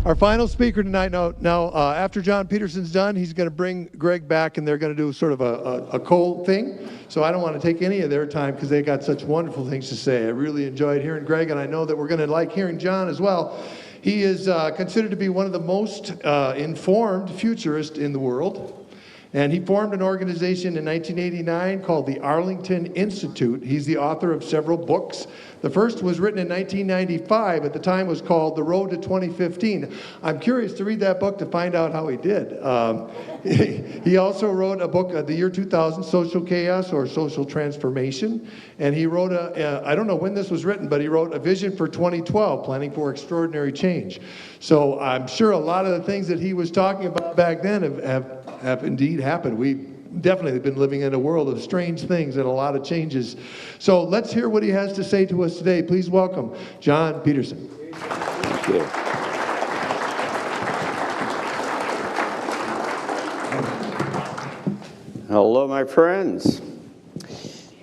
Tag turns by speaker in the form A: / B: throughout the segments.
A: Our final speaker tonight, after John Petersen's done, he's going to bring Greg back, and they're going to do sort of a cold thing. So I don't want to take any of their time because they got such wonderful things to say. I really enjoyed hearing Greg, and I know that we're going to like hearing John as well. He is considered to be one of the most informed futurists in the world. And he formed an organization in 1989 called the Arlington Institute. He's the author of several books. The first was written in 1995. At the time was called The Road to 2015. I'm curious to read that book to find out how he did. He also wrote a book, The Year 2000, Social Chaos or Social Transformation. And he wrote I don't know when this was written, but he wrote A Vision for 2012, Planning for Extraordinary Change. So I'm sure a lot of the things that he was talking about back then have indeed happened. We've definitely been living in a world of strange things and a lot of changes. So let's hear what he has to say to us today. Please welcome John Petersen.
B: Thank you. Hello, my friends.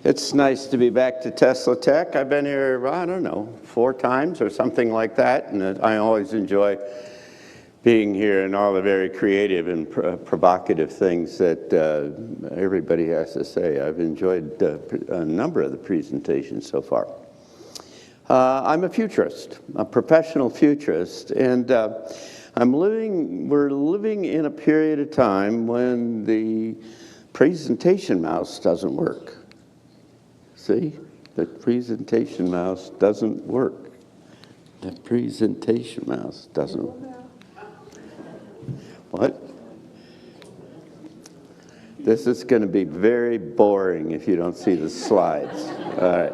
B: It's nice to be back to TeslaTech. I've been here, I don't know, 4 times or something like that, and I always enjoy being here and all the very creative and provocative things that everybody has to say. I've enjoyed a number of the presentations so far. I'm a futurist, a professional futurist, and we're living in a period of time when the presentation mouse doesn't work. See? The presentation mouse doesn't work. The presentation mouse doesn't work. What? This is going to be very boring if you don't see the slides. All right.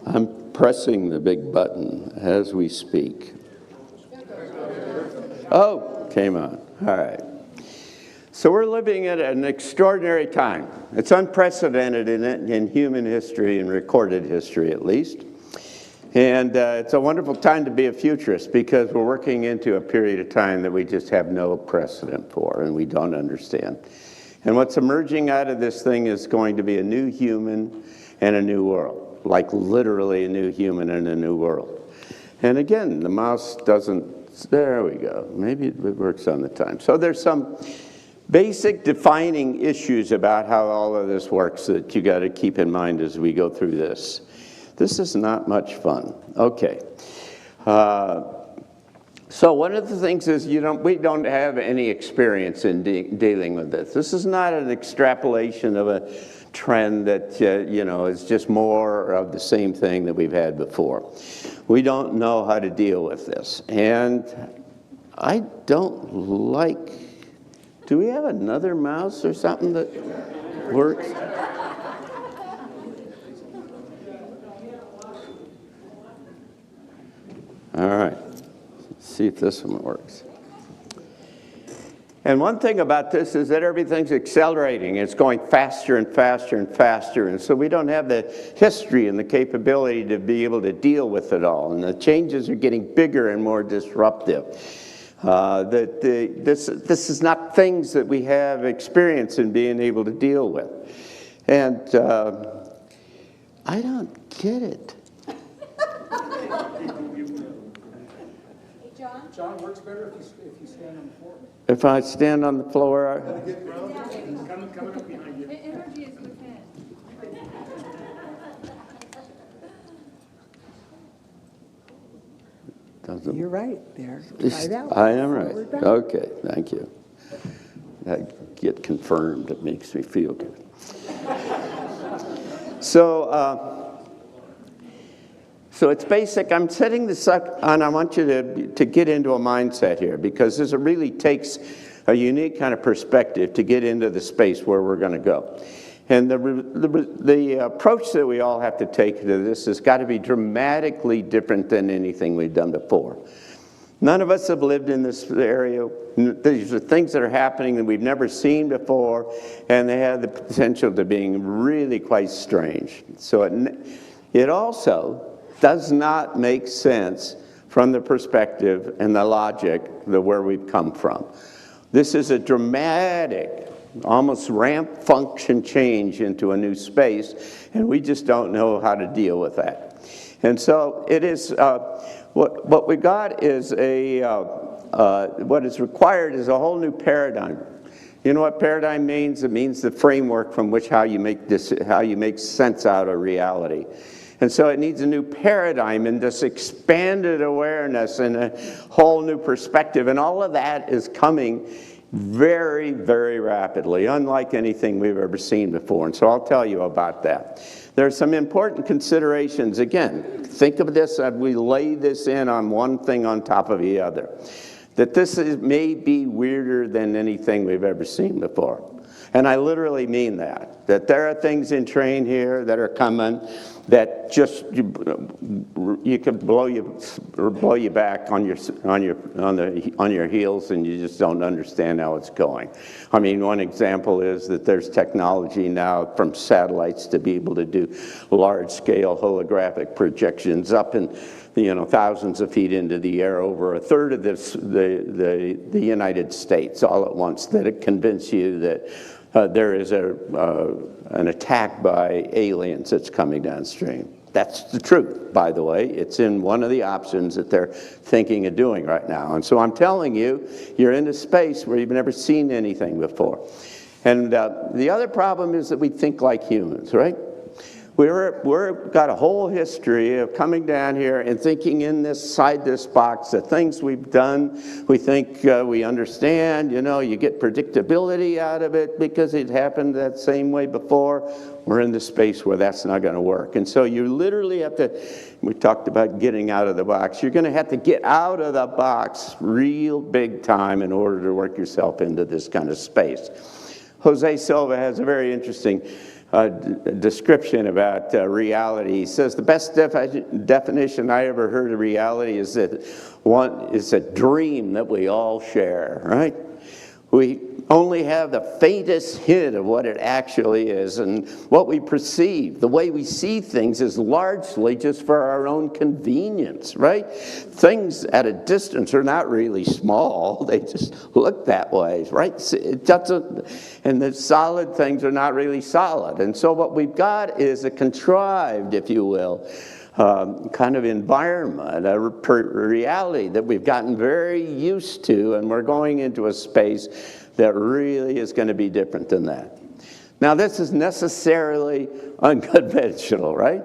B: I'm pressing the big button as we speak. Oh, came on. All right. So we're living at an extraordinary time. It's unprecedented in human history, in recorded history at least. And it's a wonderful time to be a futurist because we're working into a period of time that we just have no precedent for and we don't understand. And what's emerging out of this thing is going to be a new human and a new world, like literally a new human and a new world. And again, the mouse doesn't, there we go. Maybe it works on the time. So there's some basic defining issues about how all of this works that you got to keep in mind as we go through this. This is not much fun. Okay. So one of the things is we don't have any experience in dealing with this. This is not an extrapolation of a trend that is just more of the same thing that we've had before. We don't know how to deal with this. And I don't like, do we have another mouse or something that works? All right, let's see if this one works. And one thing about this is that everything's accelerating. It's going faster and faster and faster. And so we don't have the history and the capability to be able to deal with it all. And the changes are getting bigger and more disruptive. This is not things that we have experience in being able to deal with. And I don't get it.
C: John, works better if you stand on the floor.
B: If I stand on the floor,
C: Coming up behind you.
D: The energy is within.
B: doesn't.
E: You're right there. Try it out.
B: I am right. Okay, thank you. That get confirmed. It makes me feel good. So it's basic. I'm setting this up, and I want you to get into a mindset here, because this really takes a unique kind of perspective to get into the space where we're going to go. And the approach that we all have to take to this has got to be dramatically different than anything we've done before. None of us have lived in this area. These are things that are happening that we've never seen before, and they have the potential to being really quite strange. So it also does not make sense from the perspective and the logic of where we've come from. This is a dramatic, almost ramp function change into a new space, and we just don't know how to deal with that. And so it is, what we got is what is required is a whole new paradigm. You know what paradigm means? It means the framework from which how you make sense out of reality. And so it needs a new paradigm and this expanded awareness and a whole new perspective. And all of that is coming very, very rapidly, unlike anything we've ever seen before. And so I'll tell you about that. There are some important considerations. Again, think of this as we lay this in on one thing on top of the other. That this may be weirder than anything we've ever seen before. And I literally mean that. That there are things in train here that are coming that just you could blow you back on your heels, and you just don't understand how it's going. I mean, one example is that there's technology now from satellites to be able to do large-scale holographic projections up in thousands of feet into the air over a third of the United States all at once, that it convince you that there is an attack by aliens that's coming downstream. That's the truth, by the way. It's in one of the options that they're thinking of doing right now. And so I'm telling you, you're in a space where you've never seen anything before. And the other problem is that we think like humans, right? We've got a whole history of coming down here and thinking inside this box that things we've done, we think we understand. You get predictability out of it because it happened that same way before. We're in the space where that's not going to work. And so you literally have to, we talked about getting out of the box. You're going to have to get out of the box real big time in order to work yourself into this kind of space. Jose Silva has a very interesting description about reality. He says the best definition I ever heard of reality is that one is a dream that we all share, right? We only have the faintest hint of what it actually is, and what we perceive, the way we see things, is largely just for our own convenience, right? Things at a distance are not really small, they just look that way, right? It doesn't, and the solid things are not really solid. And so what we've got is a contrived, if you will, kind of environment, a reality that we've gotten very used to, and we're going into a space that really is going to be different than that. Now, this is necessarily unconventional, right?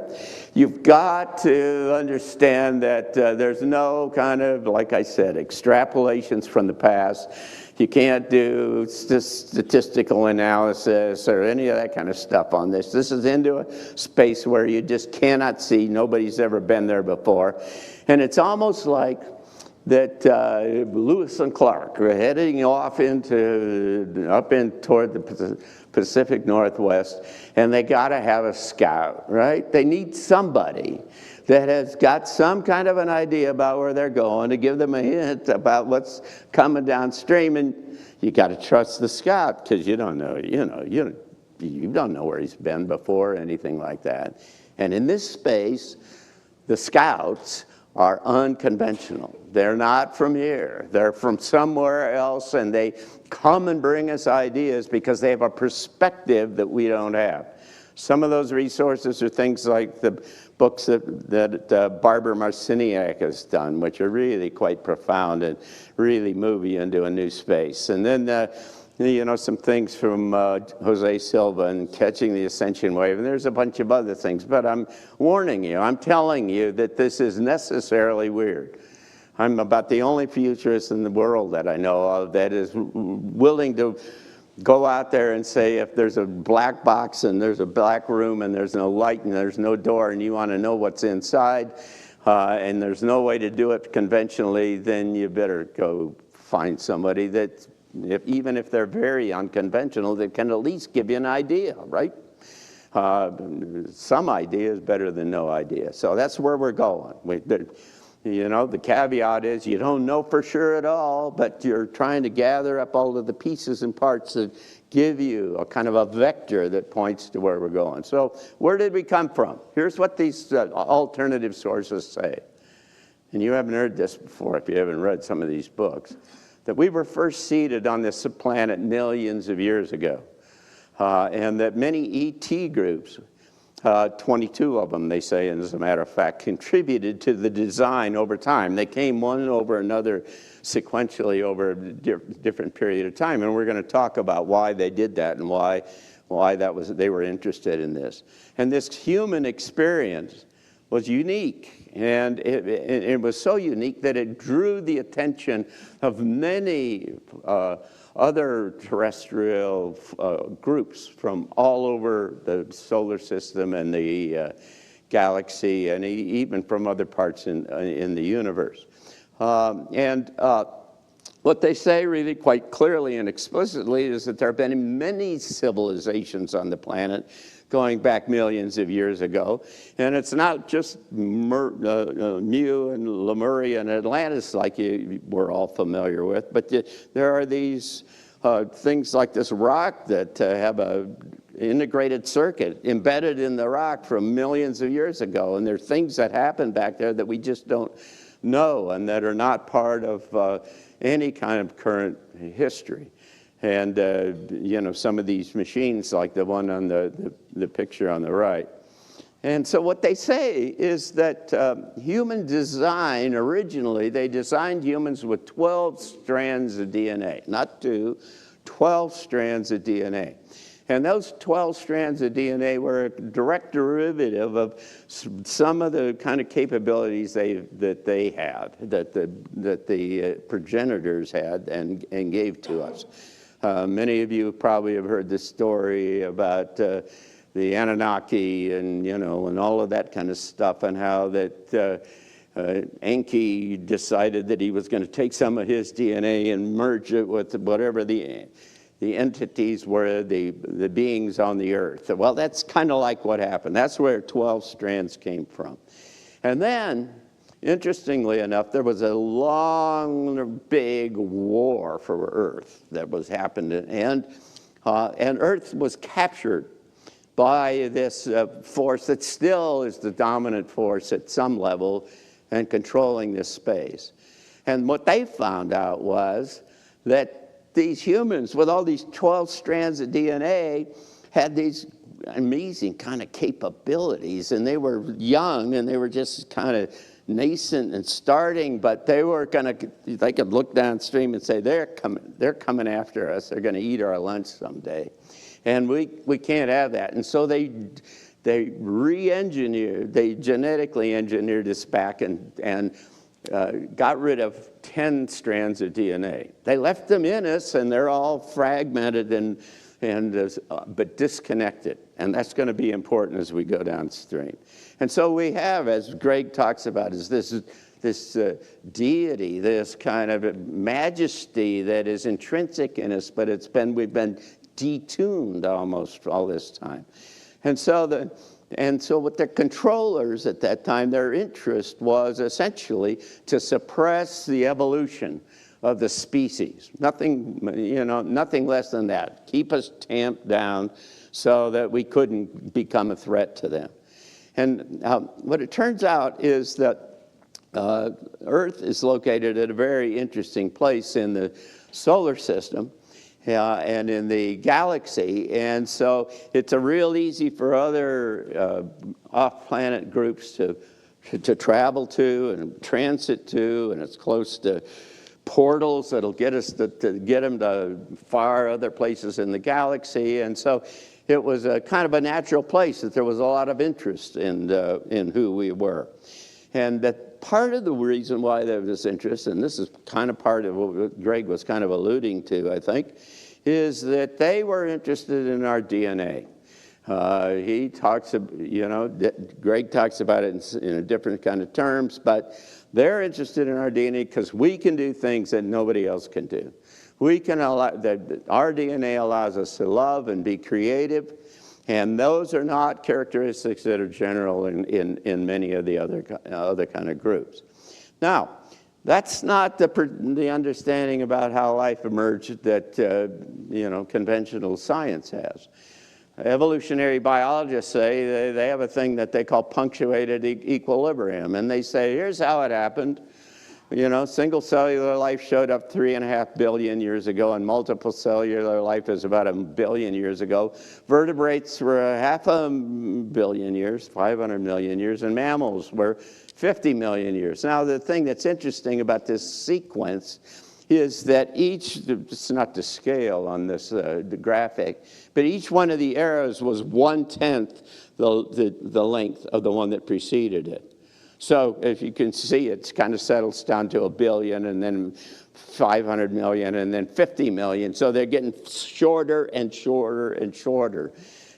B: You've got to understand that there's no kind of, like I said, extrapolations from the past. You can't do statistical analysis or any of that kind of stuff on this. This is into a space where you just cannot see. Nobody's ever been there before. And it's almost like that Lewis and Clark are heading off up in toward the Pacific Northwest, and they got to have a scout, right? They need somebody that has got some kind of an idea about where they're going to give them a hint about what's coming downstream. And you got to trust the scout, because you don't know, you don't know where he's been before or anything like that. And in this space, the scouts are unconventional. They're not from here. They're from somewhere else, and they come and bring us ideas because they have a perspective that we don't have. Some of those resources are things like the books that Barbara Marciniak has done, which are really quite profound and really move you into a new space. And then some things from Jose Silva and Catching the Ascension Wave, and there's a bunch of other things. But I'm warning you, I'm telling you that this is necessarily weird. I'm about the only futurist in the world that I know of that is willing to go out there and say, if there's a black box and there's a black room and there's no light and there's no door and you want to know what's inside, and there's no way to do it conventionally, then you better go find somebody that, even if they're very unconventional, that can at least give you an idea, right? Some idea is better than no idea. So that's where we're going. The caveat is you don't know for sure at all, but you're trying to gather up all of the pieces and parts that give you a kind of a vector that points to where we're going. So where did we come from? Here's what these alternative sources say. And you haven't heard this before if you haven't read some of these books. That we were first seeded on this planet millions of years ago. And that many ET groups 22 of them, they say, and as a matter of fact, contributed to the design over time. They came one over another sequentially over a different period of time, and we're going to talk about why they did that and why they were interested in this. And this human experience was unique, and it was so unique that it drew the attention of many other terrestrial groups from all over the solar system and the galaxy, and even from other parts in the universe. What they say really quite clearly and explicitly is that there have been many civilizations on the planet going back millions of years ago. And it's not just Mu and Lemuria and Atlantis like we're all familiar with, but there are these things like this rock that have a integrated circuit embedded in the rock from millions of years ago. And there are things that happened back there that we just don't know and that are not part of any kind of current history. And, you know, some of these machines, like the one on the picture on the right. And so what they say is that human design, originally, they designed humans with 12 strands of DNA, not 2, 12 strands of DNA. And those 12 strands of DNA were a direct derivative of some of the kind of capabilities that they had, that the progenitors had and gave to us. Many of you probably have heard this story about the Anunnaki and, you know, and all of that kind of stuff, and how that Enki decided that he was going to take some of his DNA and merge it with whatever the entities were, the beings on the earth. Well, that's kind of like what happened. That's where 12 strands came from. And then, interestingly enough, there was a long, big war for Earth that was happening, and Earth was captured by this force that still is the dominant force at some level and controlling this space. And what they found out was that these humans with all these 12 strands of DNA had these amazing kind of capabilities, and they were young and they were just kind of nascent and starting, but they could look downstream and say, they're coming after us. They're going to eat our lunch someday. And we can't have that. And so they genetically engineered us back and got rid of 10 strands of DNA. They left them in us, and they're all fragmented but disconnected. And that's going to be important as we go downstream. And so we have, as Greg talks about, is this deity, this kind of majesty that is intrinsic in us, but we've been detuned almost all this time. And so what the controllers at that time, their interest was essentially to suppress the evolution of the species. Nothing less than that. Keep us tamped down so that we couldn't become a threat to them. And what it turns out is that Earth is located at a very interesting place in the solar system and in the galaxy. And so it's real easy for other off-planet groups to travel to and transit to, and it's close to portals that'll get us to get them to far other places in the galaxy. And so it was a kind of a natural place that there was a lot of interest in who we were. And that part of the reason why there was interest, and this is kind of part of what Greg was kind of alluding to, I think, is that they were interested in our DNA. He talks, Greg talks about it in a different kind of terms, but they're interested in our DNA because we can do things that nobody else can do. We can our DNA allows us to love and be creative, and those are not characteristics that are general in many of the other kind of groups. Now, that's not the understanding about how life emerged that conventional science has. Evolutionary biologists say they have a thing that they call punctuated equilibrium, and they say, here's how it happened. You know, single cellular life showed up 3.5 billion years ago, and multiple cellular life is about 1 billion years ago. Vertebrates were 500 million years, 500 million years, and mammals were 50 million years. Now, the thing that's interesting about this sequence is that each, it's not to scale on this the graphic, but each one of the arrows was 1/10 the length of the one that preceded it. So if you can see, it kind of settles down to 1 billion, and then 500 million, and then 50 million. So they're getting shorter and shorter and shorter.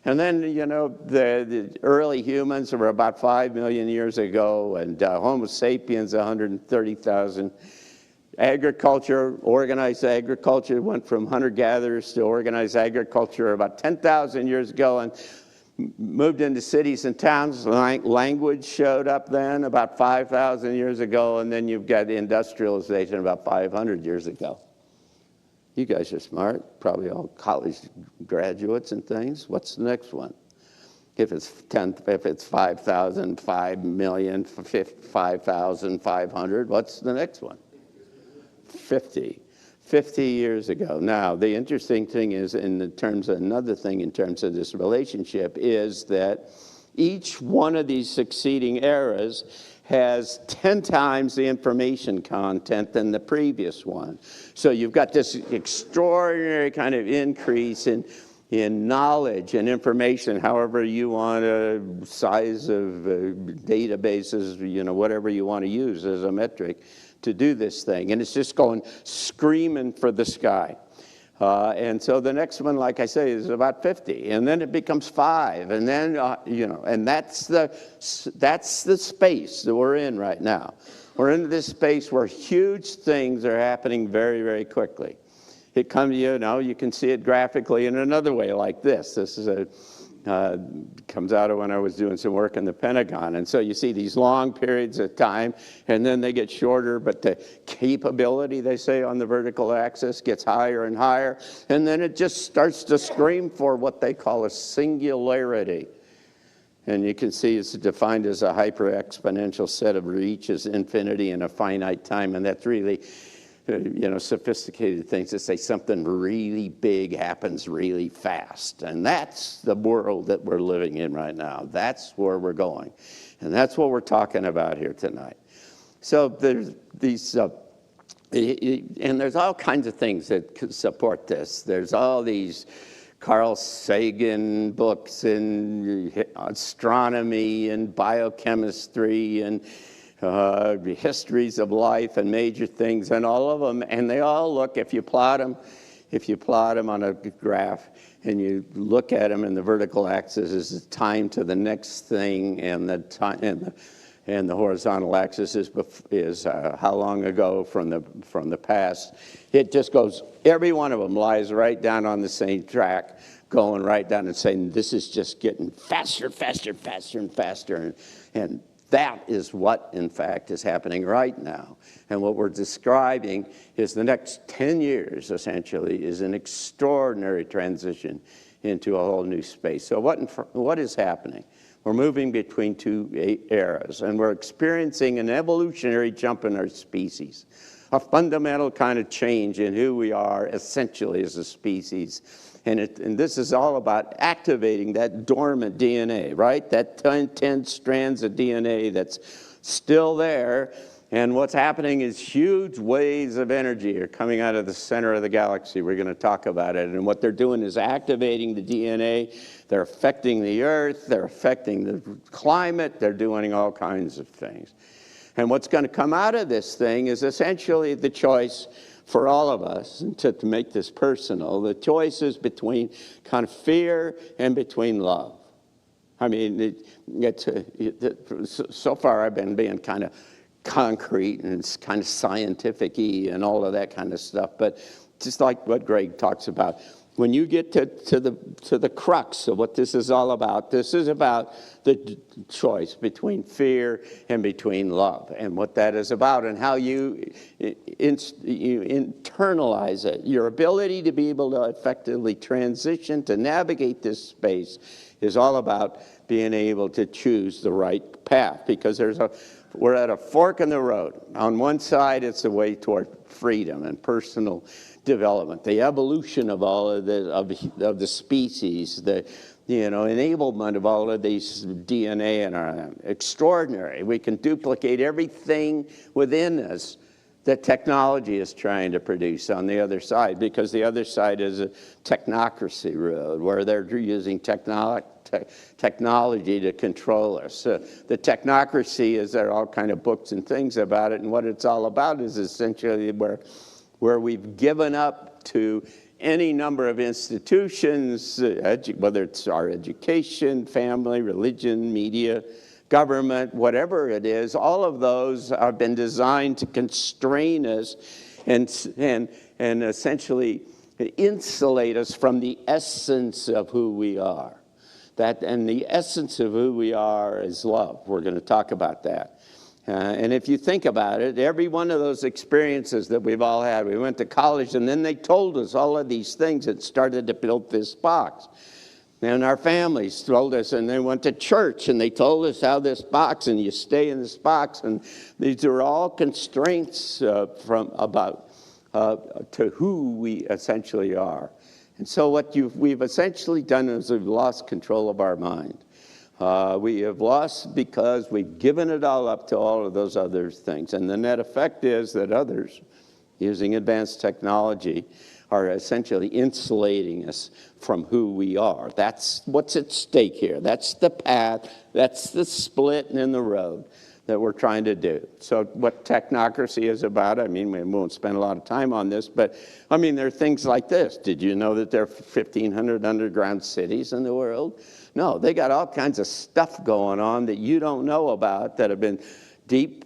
B: And then, you know, the early humans were about 5 million years ago, and Homo sapiens 130,000. Agriculture, organized agriculture, went from hunter-gatherers to organized agriculture about 10,000 years ago, and moved into cities and towns. Language showed up then about 5,000 years ago, and then you've got industrialization about 500 years ago. You guys are smart, probably all college graduates and things. What's the next one? If it's 5,000, 5 million, 5,500, what's the next one? 50 years ago. Now, the interesting thing is, another thing in terms of this relationship is that each one of these succeeding eras has 10 times the information content than the previous one. So you've got this extraordinary kind of increase in knowledge and information, however you want to size of databases, you know, whatever you want to use as a metric to do this thing. And it's just going screaming for the sky. And so the next one, like I say, is about 50, and then it becomes 5, and then, you know, and that's the space that we're in right now. We're in this space where huge things are happening very, very quickly. It comes, you know, you can see it graphically in another way like this. This is comes out of when I was doing some work in the Pentagon. And so you see these long periods of time, and then they get shorter, but the capability, they say, on the vertical axis gets higher and higher, and then it just starts to scream for what they call a singularity. And you can see it's defined as a hyper-exponential set of reaches infinity in a finite time, and that's really, you know, sophisticated things that say something really big happens really fast. And that's the world that we're living in right now. That's where we're going. And that's what we're talking about here tonight. So there's these, and there's all kinds of things that could support this. There's all these Carl Sagan books in astronomy and biochemistry and histories of life and major things, and all of them, and they all look, if you plot them on a graph and you look at them, and the vertical axis is the time to the next thing, and the time, and the horizontal axis is how long ago from the past. It just goes, every one of them lies right down on the same track, going right down and saying, this is just getting faster, faster, faster, and faster, and that is what, in fact, is happening right now. And what we're describing is the next 10 years, essentially, is an extraordinary transition into a whole new space. So what is happening? We're moving between two eras, and we're experiencing an evolutionary jump in our species, a fundamental kind of change in who we are, essentially, as a species. And this is all about activating that dormant DNA, right? That 10 strands of DNA that's still there. And what's happening is huge waves of energy are coming out of the center of the galaxy. We're going to talk about it. And what they're doing is activating the DNA. They're affecting the Earth. They're affecting the climate. They're doing all kinds of things. And what's going to come out of this thing is essentially the choice for all of us, and to make this personal, the choice is between kind of fear and between love. I mean, so far I've been being kind of concrete and it's kind of scientific-y and all of that kind of stuff, but just like what Greg talks about, when you get to the crux of what this is all about, this is about the choice between fear and between love, and what that is about, and how you internalize it. Your ability to be able to effectively transition, to navigate this space, is all about being able to choose the right path, because we're at a fork in the road. On one side, it's the way toward freedom and personal development, the evolution of all of the species, the enablement of all of these DNA in our extraordinary. We can duplicate everything within us that technology is trying to produce on the other side, because the other side is a technocracy road where they're using technology to control us. The technocracy is, there are all kind of books and things about it, and what it's all about is essentially where we've given up to any number of institutions, whether it's our education, family, religion, media, government, whatever it is. All of those have been designed to constrain us and essentially insulate us from the essence of who we are. And the essence of who we are is love. We're going to talk about that. And if you think about it, every one of those experiences that we've all had, we went to college and then they told us all of these things that started to build this box. And our families told us, and they went to church and they told us how this box, and you stay in this box, and these are all constraints to who we essentially are. And so what we've essentially done is we've lost control of our mind. We have lost because we've given it all up to all of those other things. And the net effect is that others, using advanced technology, are essentially insulating us from who we are. That's what's at stake here. That's the path. That's the split in the road that we're trying to do. So what technocracy is about, I mean, we won't spend a lot of time on this, but I mean, there are things like this. Did you know that there are 1,500 underground cities in the world? No, they got all kinds of stuff going on that you don't know about, that have been deep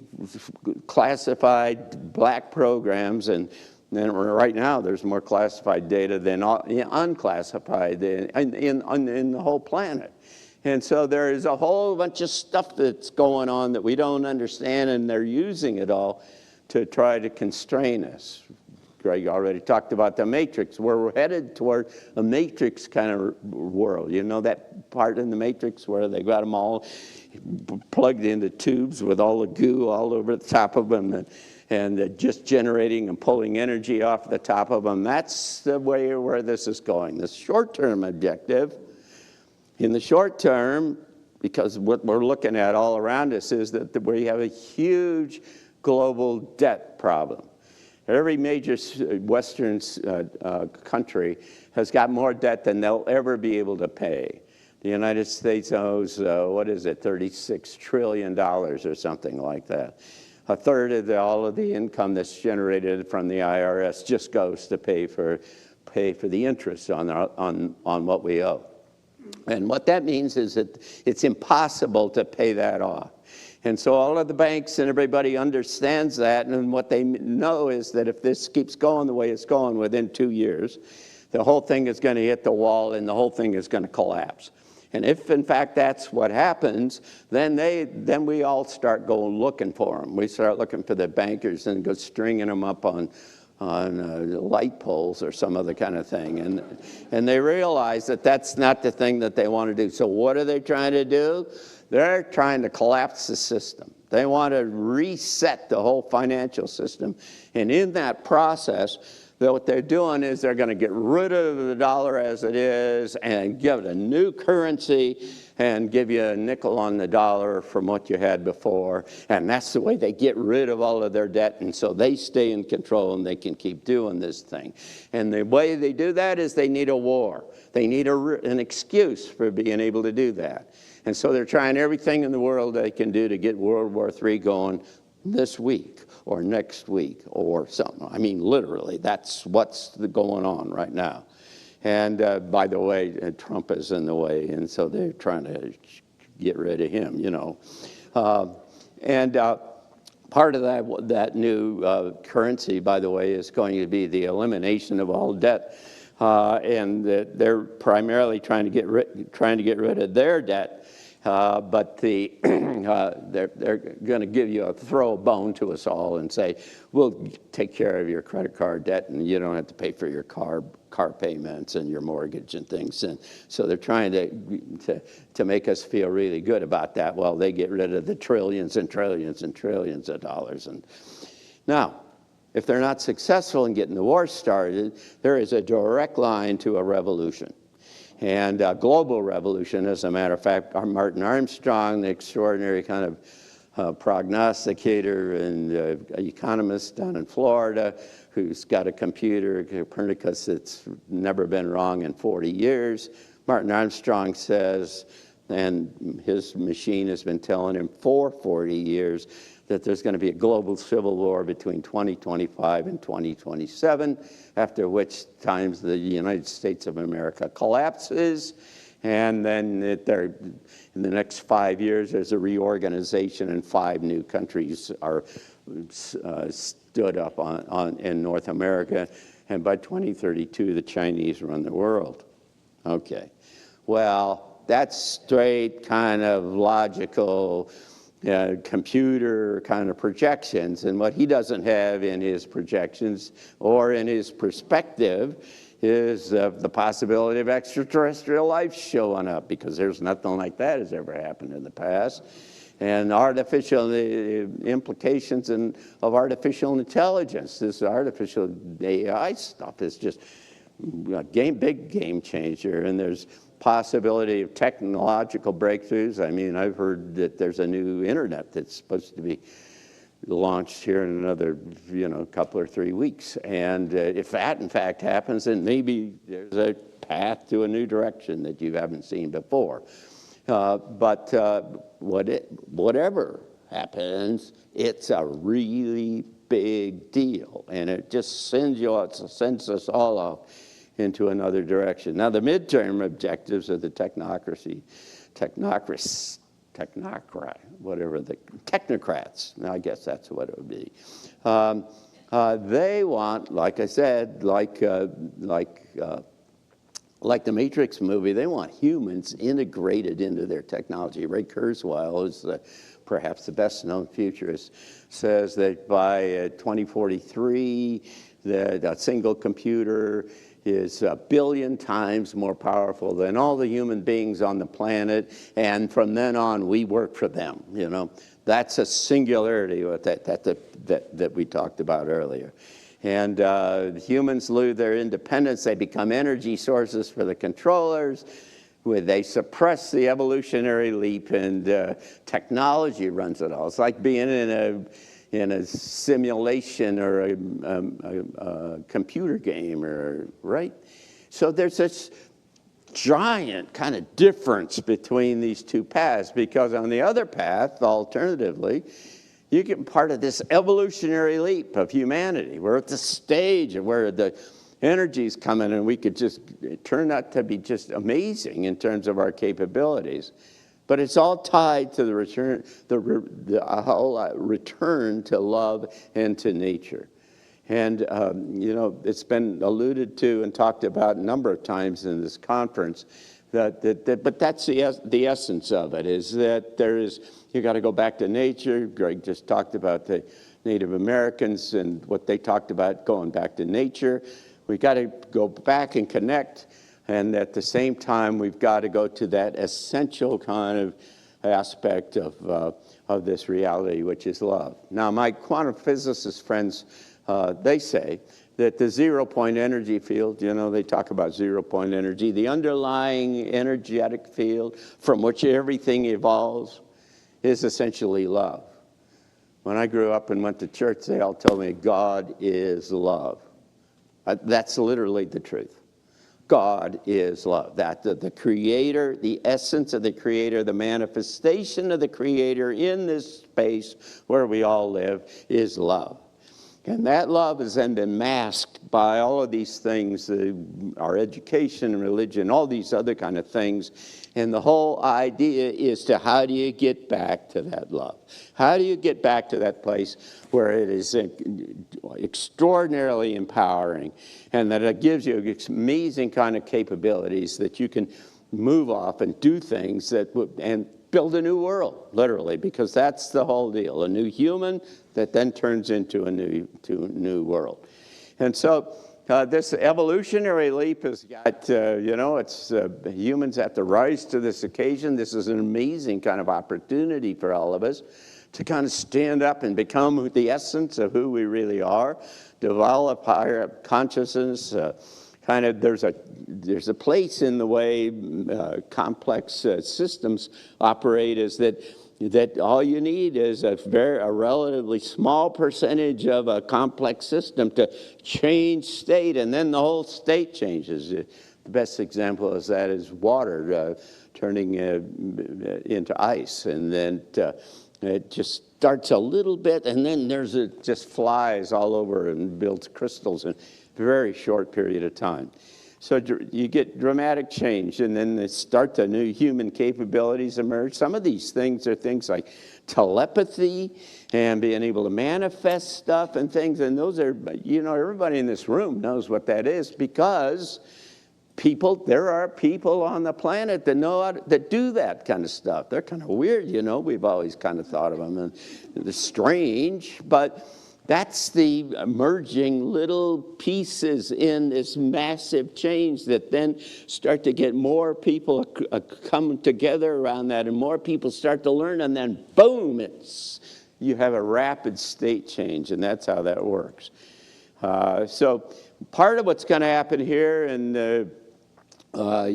B: classified black programs, and right now there's more classified data than unclassified in the whole planet. And so there is a whole bunch of stuff that's going on that we don't understand, and they're using it all to try to constrain us. Greg already talked about the matrix. We're headed toward a matrix kind of world. You know that part in the matrix where they got them all plugged into tubes with all the goo all over the top of them, and just generating and pulling energy off the top of them. That's the way where this is going. The short-term objective, in the short term, because what we're looking at all around us is that we have a huge global debt problem. Every major Western country has got more debt than they'll ever be able to pay. The United States owes, $36 trillion or something like that. A third of all of the income that's generated from the IRS just goes to pay for the interest on what we owe. And what that means is that it's impossible to pay that off. And so all of the banks and everybody understands that, and what they know is that if this keeps going the way it's going, within 2 years, the whole thing is going to hit the wall and the whole thing is going to collapse. And if, in fact, that's what happens, then we all start going looking for them. We start looking for the bankers and go stringing them up on light poles or some other kind of thing. And they realize that that's not the thing that they want to do. So what are they trying to do? They're trying to collapse the system. They want to reset the whole financial system. And in that process, what they're doing is they're going to get rid of the dollar as it is and give it a new currency and give you a nickel on the dollar from what you had before. And that's the way they get rid of all of their debt. And so they stay in control and they can keep doing this thing. And the way they do that is they need a war. They need an excuse for being able to do that. And so they're trying everything in the world they can do to get World War III going this week or next week or something. I mean, literally, that's what's going on right now. And by the way, Trump is in the way, and so they're trying to get rid of him, you know. Part of that new currency, by the way, is going to be the elimination of all debt and they're primarily trying to get rid of their debt. But they're going to give you throw a bone to us all and say, we'll take care of your credit card debt, and you don't have to pay for your car payments and your mortgage and things. And so they're trying to make us feel really good about that while they get rid of the trillions and trillions and trillions of dollars. And now, if they're not successful in getting the war started, there is a direct line to a revolution. And a global revolution, as a matter of fact. Martin Armstrong, the extraordinary kind of prognosticator and economist down in Florida, who's got a computer, Copernicus, that's never been wrong in 40 years. Martin Armstrong says, and his machine has been telling him for 40 years, that there's going to be a global civil war between 2025 and 2027, after which times the United States of America collapses. And then in the next 5 years, there's a reorganization, and 5 new countries are stood up in North America. And by 2032, the Chinese run the world. Okay. Well, that's straight kind of logical computer kind of projections, and what he doesn't have in his projections or in his perspective is the possibility of extraterrestrial life showing up, because there's nothing like that has ever happened in the past. And the implications of artificial intelligence, this artificial AI stuff is just a big game changer, and there's possibility of technological breakthroughs. I mean, I've heard that there's a new internet that's supposed to be launched here in another, couple or 3 weeks. And if that, in fact, happens, then maybe there's a path to a new direction that you haven't seen before. But whatever happens, it's a really big deal, and it just sends us all off into another direction. Now, the midterm objectives of the technocrats, I guess that's what it would be. They want, like I said, like the Matrix movie, they want humans integrated into their technology. Ray Kurzweil is perhaps the best-known futurist, says that by 2043, that a single computer is 1 billion times more powerful than all the human beings on the planet, and from then on, we work for them. That's a singularity that we talked about earlier. And humans lose their independence. They become energy sources for the controllers. They suppress the evolutionary leap, and technology runs it all. It's like being in a simulation or a computer game, right? So there's this giant kind of difference between these two paths, because on the other path, alternatively, you get part of this evolutionary leap of humanity. We're at the stage of where the energy's coming, and we could just turn out to be just amazing in terms of our capabilities. But it's all tied to the whole return to love and to nature. And, it's been alluded to and talked about a number of times in this conference, but that's the essence of it, is that you got to go back to nature. Greg just talked about the Native Americans and what they talked about, going back to nature. We got to go back and connect. And at the same time, we've got to go to that essential kind of aspect of this reality, which is love. Now, my quantum physicist friends, they say that the zero-point energy field, they talk about zero-point energy, the underlying energetic field from which everything evolves, is essentially love. When I grew up and went to church, they all told me God is love. That's literally the truth. God is love. That the Creator, the essence of the Creator, the manifestation of the Creator in this space where we all live is love. And that love has then been masked by all of these things, our education, religion, all these other kind of things. And the whole idea is to how do you get back to that love? How do you get back to that place where it is extraordinarily empowering and that it gives you amazing kind of capabilities that you can move off and do things and build a new world, literally, because that's the whole deal. A new human that then turns into a new world. And so this evolutionary leap has got, it's humans have to rise to this occasion. This is an amazing kind of opportunity for all of us to kind of stand up and become the essence of who we really are, develop higher consciousness. There's a place in the way complex systems operate is that all you need is a relatively small percentage of a complex system to change state, and then the whole state changes. The best example of that is water turning into ice, and then it just starts a little bit, and then it just flies all over and builds crystals in a very short period of time. So you get dramatic change, and then the new human capabilities emerge. Some of these things are things like telepathy and being able to manifest stuff and things, and those are, everybody in this room knows what that is because there are people on the planet that do that kind of stuff. They're kind of weird, We've always kind of thought of them, and they're strange, but that's the emerging little pieces in this massive change that then start to get more people come together around that, and more people start to learn, and then boom, you have a rapid state change, and that's how that works. So part of what's going to happen here, and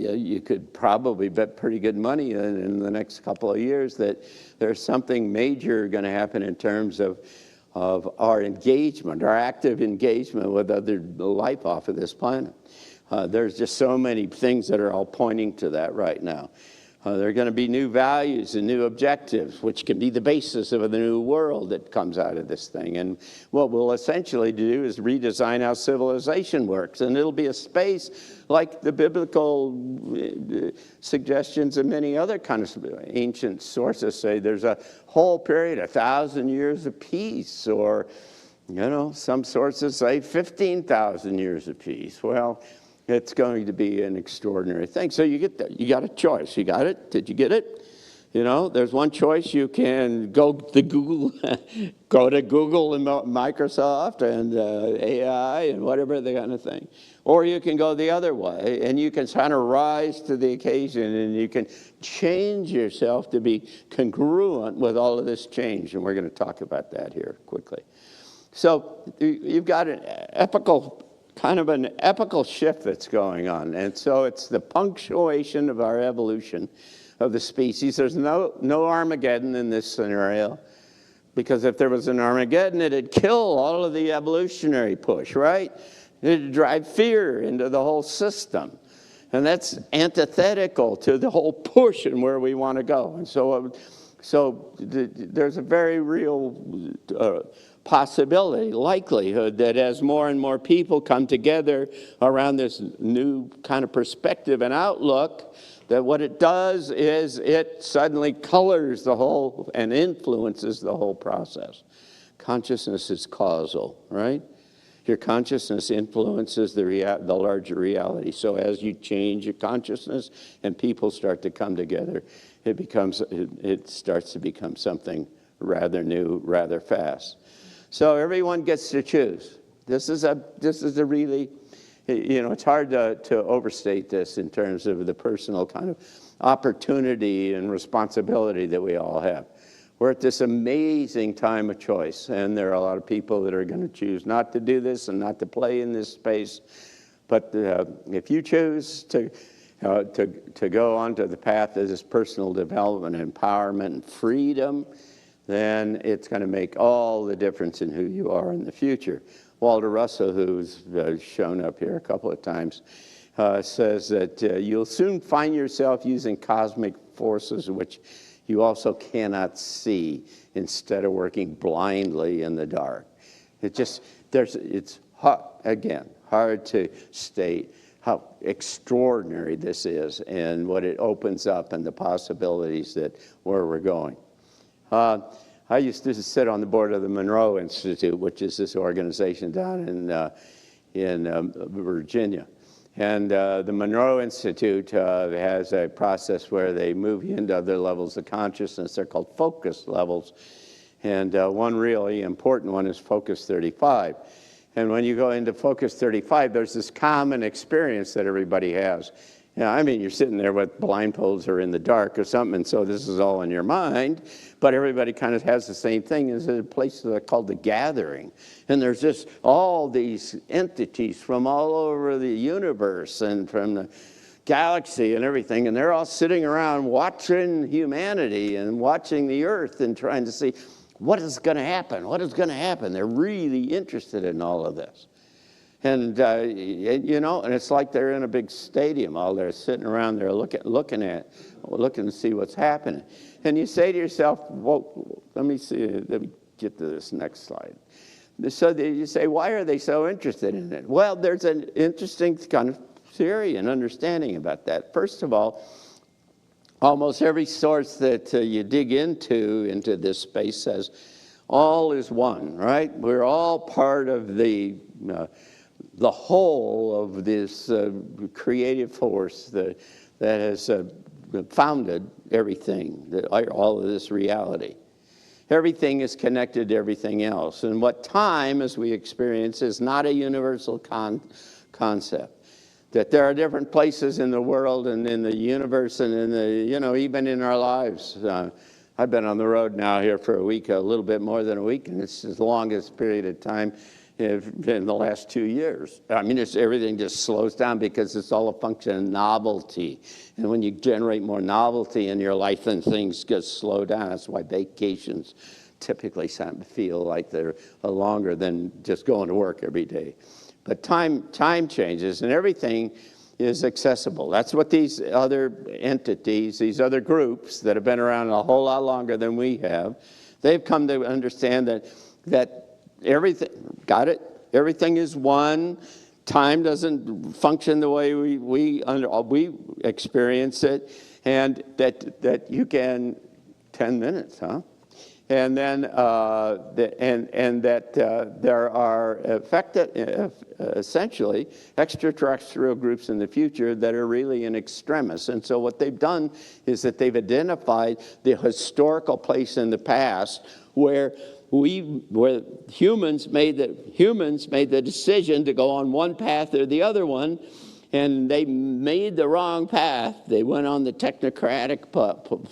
B: you could probably bet pretty good money in the next couple of years that there's something major going to happen in terms of our engagement, our active engagement with other life off of this planet. There's just so many things that are all pointing to that right now. There are going to be new values and new objectives, which can be the basis of the new world that comes out of this thing. And what we'll essentially do is redesign how civilization works. And it'll be a space like the biblical suggestions and many other kinds of ancient sources say there's a whole period, 1,000 years of peace, or, some sources say 15,000 years of peace. Well, it's going to be an extraordinary thing. So you got a choice. You got it? Did you get it? There's one choice. You can go to Google and Microsoft and AI and whatever the kind of thing. Or you can go the other way, and you can kind of rise to the occasion, and you can change yourself to be congruent with all of this change. And we're going to talk about that here quickly. So you've got an epical shift that's going on. And so it's the punctuation of our evolution of the species. There's no Armageddon in this scenario, because if there was an Armageddon, it'd kill all of the evolutionary push, right? It'd drive fear into the whole system. And that's antithetical to the whole push and where we want to go. And so there's a very real possibility, likelihood that as more and more people come together around this new kind of perspective and outlook, that what it does is it suddenly colors the whole and influences the whole process. Consciousness is causal, right? Your consciousness influences the larger reality. So as you change your consciousness and people start to come together, it starts to become something rather new, rather fast. So everyone gets to choose. This is a really, it's hard to overstate this in terms of the personal kind of opportunity and responsibility that we all have. We're at this amazing time of choice, and there are a lot of people that are going to choose not to do this and not to play in this space. But if you choose to go onto the path of this personal development, empowerment, and freedom, then it's going to make all the difference in who you are in the future. Walter Russell, who's shown up here a couple of times, says that you'll soon find yourself using cosmic forces which you also cannot see, instead of working blindly in the dark. It's hard to state how extraordinary this is and what it opens up and the possibilities that where we're going. I used to sit on the board of the Monroe Institute, which is this organization down in Virginia. And the Monroe Institute has a process where they move you into other levels of consciousness. They're called focus levels. And one really important one is Focus 35. And when you go into Focus 35, there's this common experience that everybody has. I mean, you're sitting there with blindfolds or in the dark or something, and so this is all in your mind, but everybody kind of has the same thing. There's a place called the gathering, and there's just all these entities from all over the universe and from the galaxy and everything, and they're all sitting around watching humanity and watching the earth and trying to see what is going to happen, what is going to happen. They're really interested in all of this. And, you know, and it's like they're in a big stadium, all they're sitting around there looking to see what's happening. And you say to yourself, well, let me get to this next slide. So you say, why are they so interested in it? Well, there's an interesting kind of theory and understanding about that. First of all, almost every source that you dig into this space says all is one, right? We're all part of the whole of this creative force that has founded everything, all of this reality. Everything is connected to everything else. And what time, as we experience, is not a universal concept. That there are different places in the world and in the universe and in the, you know, even in our lives. I've been on the road now here for a week, a little bit more than a week, and it's the longest period of time in the last 2 years. I mean, everything just slows down because it's all a function of novelty. And when you generate more novelty in your life, then things just slow down. That's why vacations typically feel like they're longer than just going to work every day. But time changes, and everything is accessible. That's what these other entities, these other groups that have been around a whole lot longer than we have, they've come to understand that everything, got it? Everything is one. Time doesn't function the way we experience it, and that you can 10 minutes, huh? And then there are essentially extraterrestrial groups in the future that are really in extremis. And so what they've done is that they've identified the historical place in the past where humans made the decision to go on one path or the other one, and they made the wrong path. They went on the technocratic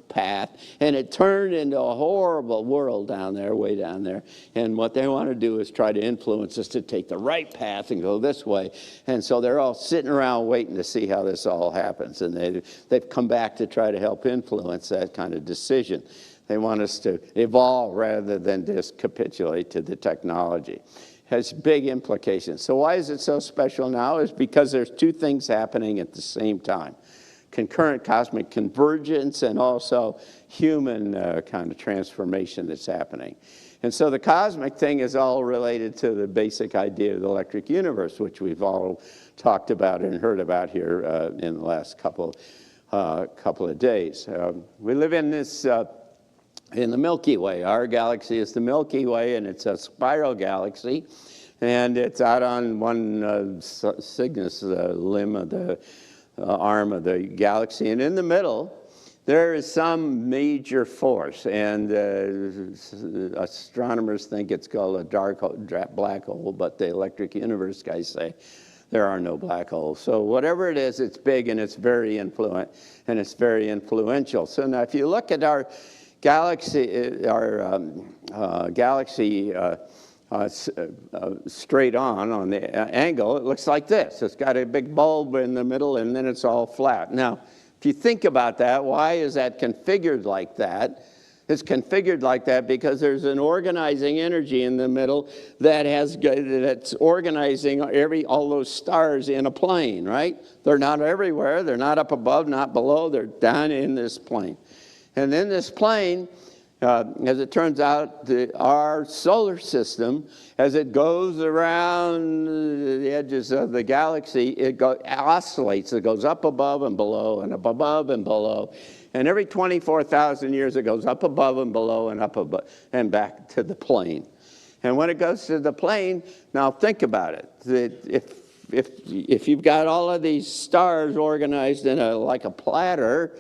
B: path, and it turned into a horrible world down there, way down there. And what they want to do is try to influence us to take the right path and go this way. And so they're all sitting around waiting to see how this all happens. And they've come back to try to help influence that kind of decision. They want us to evolve rather than just capitulate to the technology. Has big implications. So why is it so special now? Is because there's two things happening at the same time. Concurrent cosmic convergence and also human kind of transformation that's happening. And so the cosmic thing is all related to the basic idea of the electric universe, which we've all talked about and heard about here in the last couple of days. We live in this in the Milky Way. Our galaxy is the Milky Way, and it's a spiral galaxy, and it's out on one Cygnus limb of the arm of the galaxy, and in the middle there is some major force, and astronomers think it's called a black hole, but the electric universe guys say there are no black holes. So whatever it is, it's big and it's very influential, and it's very influential. So now if you look at our galaxy, straight on the angle, it looks like this. It's got a big bulb in the middle, and then it's all flat. Now, if you think about that, why is that configured like that? It's configured like that because there's an organizing energy in the middle that's organizing all those stars in a plane, right? They're not everywhere. They're not up above, not below. They're down in this plane. And in this plane, As it turns out, our solar system, as it goes around the edges of the galaxy, it oscillates. It goes up above and below and up above and below. And every 24,000 years, it goes up above and below and up above and back to the plane. And when it goes to the plane, now think about it. If you've got all of these stars organized in like a platter,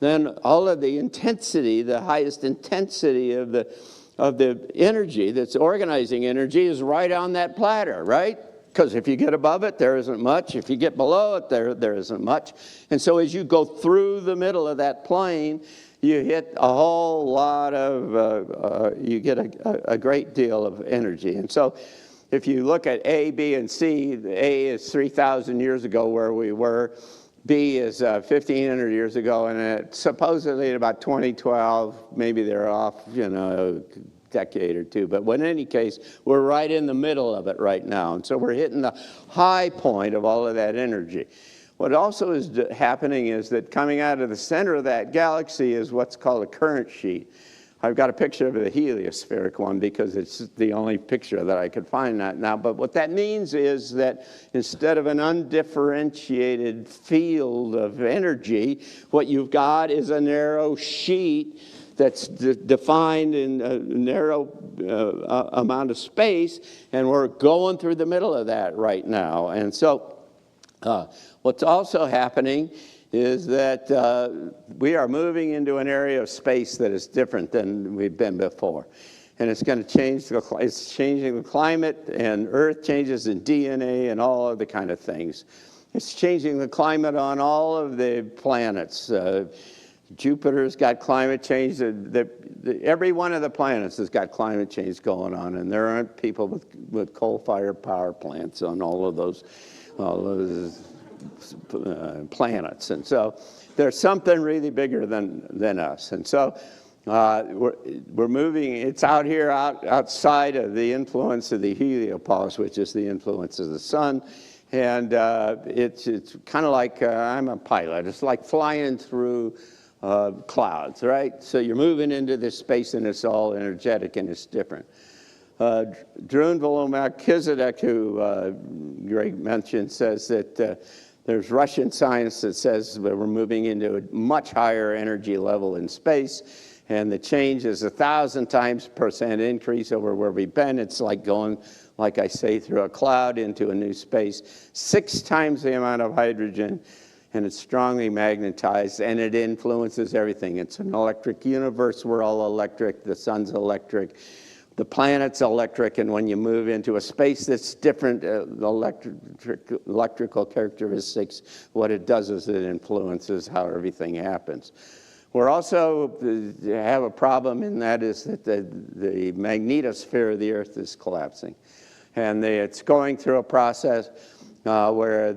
B: then all of the intensity, the highest intensity of the energy that's organizing energy is right on that platter, right? Because if you get above it, there isn't much. If you get below it, there isn't much. And so as you go through the middle of that plane, you hit a whole lot of, you get a great deal of energy. And so if you look at A, B, and C, A is 3,000 years ago where we were. B is 1,500 years ago, and supposedly in about 2012, maybe they're off, a decade or two. But in any case, we're right in the middle of it right now. And so we're hitting the high point of all of that energy. What also is happening is that coming out of the center of that galaxy is what's called a current sheet. I've got a picture of the heliospheric one because it's the only picture that I could find that now. But what that means is that instead of an undifferentiated field of energy, what you've got is a narrow sheet that's defined in a narrow amount of space, and we're going through the middle of that right now. And so what's also happening is that we are moving into an area of space that is different than we've been before. And it's going to change, it's changing the climate, and Earth changes in DNA and all other kind of things. It's changing the climate on all of the planets. Jupiter's got climate change. Every one of the planets has got climate change going on, and there aren't people with coal-fired power plants on all of those planets. And so there's something really bigger than us. And so we're moving, it's out here outside of the influence of the heliopause, which is the influence of the sun. And it's kind of like, I'm a pilot, it's like flying through clouds, right? So you're moving into this space and it's all energetic and it's different. Drunvalo Melchizedek, who Greg mentioned, says that there's Russian science that says that we're moving into a much higher energy level in space, and the change is 1,000% increase over where we've been. It's like going, like I say, through a cloud into a new space, 6 times the amount of hydrogen, and it's strongly magnetized, and it influences everything. It's an electric universe. We're all electric. The sun's electric. The planet's electric, and when you move into a space that's different, the electrical characteristics, what it does is it influences how everything happens. We're also have a problem, and that is that the magnetosphere of the Earth is collapsing. And it's going through a process where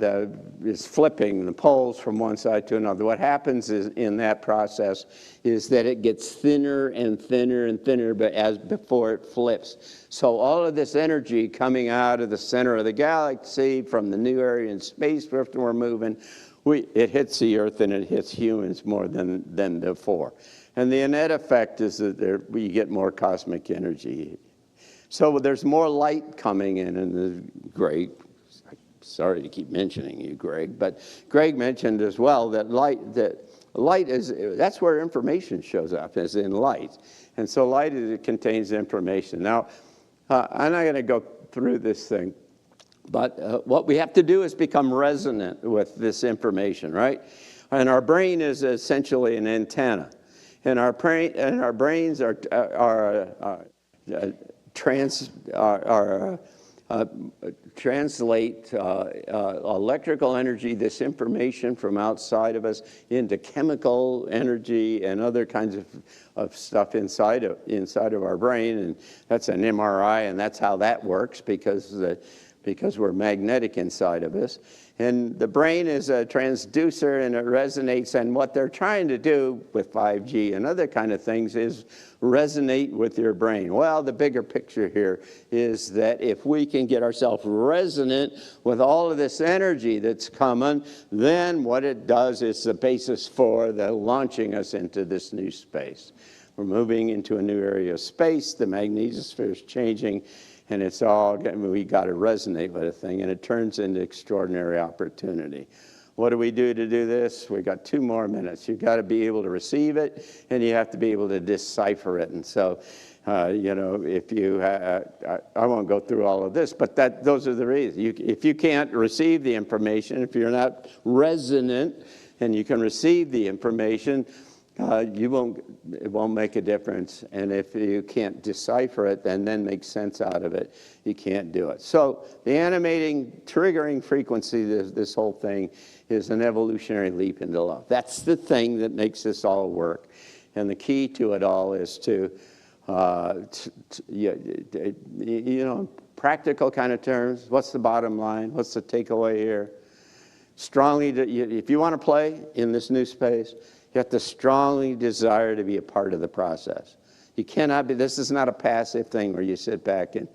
B: it's flipping the poles from one side to another. What happens is in that process is that it gets thinner and thinner and thinner, but as before it flips. So all of this energy coming out of the center of the galaxy from the new area in space where we're moving, it hits the Earth and it hits humans more than before. And the net effect is that we get more cosmic energy. So there's more light coming in, and Greg, sorry to keep mentioning you, Greg, but Greg mentioned as well that light is, that's where information shows up, is in light. And so light it contains information. Now, I'm not going to go through this thing, but what we have to do is become resonant with this information, right? And our brain is essentially an antenna. And our brains translate electrical energy, this information from outside of us, into chemical energy and other kinds of stuff inside of our brain. And that's an MRI, and that's how that works because we're magnetic inside of us. And the brain is a transducer, and it resonates. And what they're trying to do with 5G and other kind of things is resonate with your brain. Well, the bigger picture here is that if we can get ourselves resonant with all of this energy that's coming, then what it does is the basis for the launching us into this new space. We're moving into a new area of space. The magnetosphere is changing, and it's all, we got to resonate with a thing, and it turns into extraordinary opportunity. What do we do to do this? We got 2 more minutes. You've got to be able to receive it, and you have to be able to decipher it. And so, you know, if you, I won't go through all of this, but those are the reasons. If you can't receive the information, if you're not resonant, and you can receive the information, it won't make a difference. And if you can't decipher it and then make sense out of it, you can't do it. So the animating, triggering frequency, this whole thing, is an evolutionary leap into love. That's the thing that makes this all work. And the key to it all is to you know, practical kind of terms, what's the bottom line? What's the takeaway here? Strongly, if you want to play in this new space, you have to strongly desire to be a part of the process. You cannot be, this is not a passive thing where you sit back and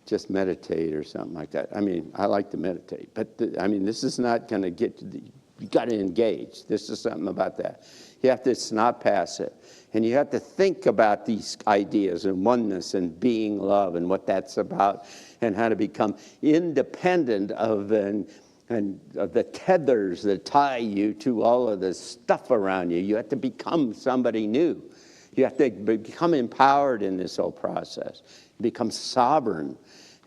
B: just meditate or something like that. I mean, I like to meditate, but I mean, this is not going to get, you got to engage. This is something about that. You have to, it's not passive. And you have to think about these ideas and oneness and being love and what that's about and how to become independent of and the tethers that tie you to all of the stuff around you. You have to become somebody new. You have to become empowered in this whole process. You become sovereign,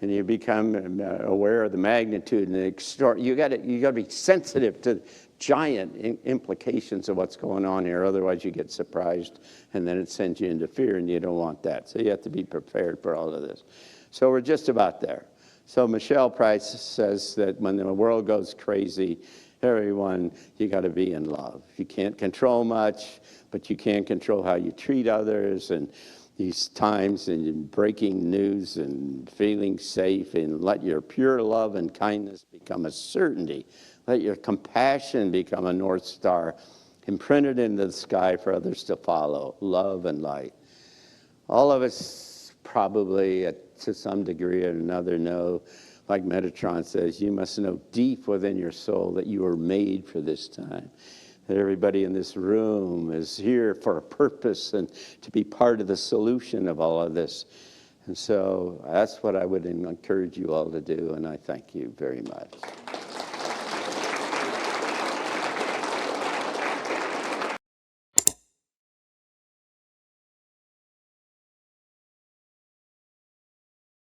B: and you become aware of the magnitude and the extraordinary. You got to be sensitive to giant implications of what's going on here. Otherwise, you get surprised, and then it sends you into fear, and you don't want that. So you have to be prepared for all of this. So we're just about there. So Michelle Price says that when the world goes crazy, everyone, you got to be in love. You can't control much, but you can control how you treat others, and these times, and breaking news, and feeling safe, and let your pure love and kindness become a certainty. Let your compassion become a North Star, imprinted into the sky for others to follow. Love and light. All of us probably to some degree or another know, like Metatron says, you must know deep within your soul that you were made for this time. That everybody in this room is here for a purpose and to be part of the solution of all of this. And so that's what I would encourage you all to do, and I thank you very much.